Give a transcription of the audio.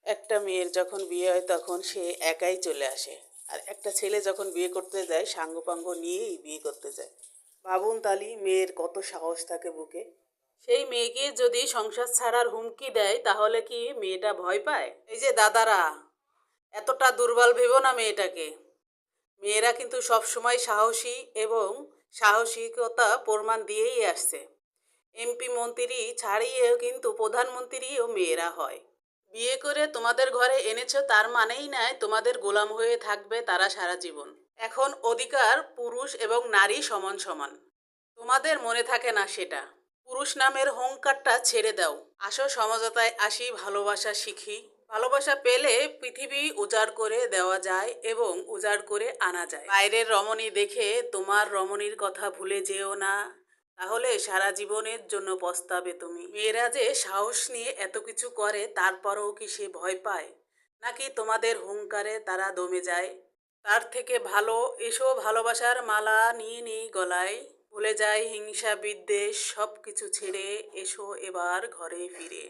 একটা মেয়ের যখন বিয়ে হয় তখন সে একাই চলে আসে। আর একটা ছেলে যখন বিয়ে করতে যায় সাঙ্গপাঙ্গ নিয়েই বিয়ে করতে যায়। ভাবুন তালি মেয়ের কত সাহস থাকে বুকে। সেই মেয়েকে যদি সংসার ছাড়ার হুমকি দেয় তাহলে কি মেয়েটা ভয় পায়? এই যে দাদারা, এতটা দুর্বল ভেবো না মেয়েটাকে। মেয়েরা কিন্তু সবসময় সাহসী এবং সাহসিকতা প্রমাণ দিয়েই আসছে। এমপি মন্ত্রী ছাড়িয়েও কিন্তু প্রধানমন্ত্রীও মেয়েরা হয়। বিয়ে করে তোমাদের ঘরে এনেছো তার মানেই নয় তোমাদের গোলাম হয়ে থাকবে তারা সারা জীবন। এখন অধিকার পুরুষ এবং নারী সমান সমান। তোমাদের মনে থাকে না সেটা। পুরুষ নামের হংকারটা ছেড়ে দাও। আসো সমঝোতায় আসি, ভালোবাসা শিখি। ভালোবাসা পেলে পৃথিবী উজাড় করে দেওয়া যায় এবং উজাড় করে আনা যায়। বাইরের রমণী দেখে তোমার রমণীর কথা ভুলে যেও না, তাহলে সারা জীবনের জন্য পস্তাবে তুমি। মেয়েরা যে সাহস নিয়ে এত কিছু করে তারপরও কি সে ভয় পায়, নাকি তোমাদের হুংকারে তারা দমে যায়? তার থেকে ভালো এসো ভালোবাসার মালা নিয়ে নেই গলায়, ভুলে যায় হিংসা বিদ্বেষ সব কিছু ছেড়ে এসো এবার ঘরে ফিরে।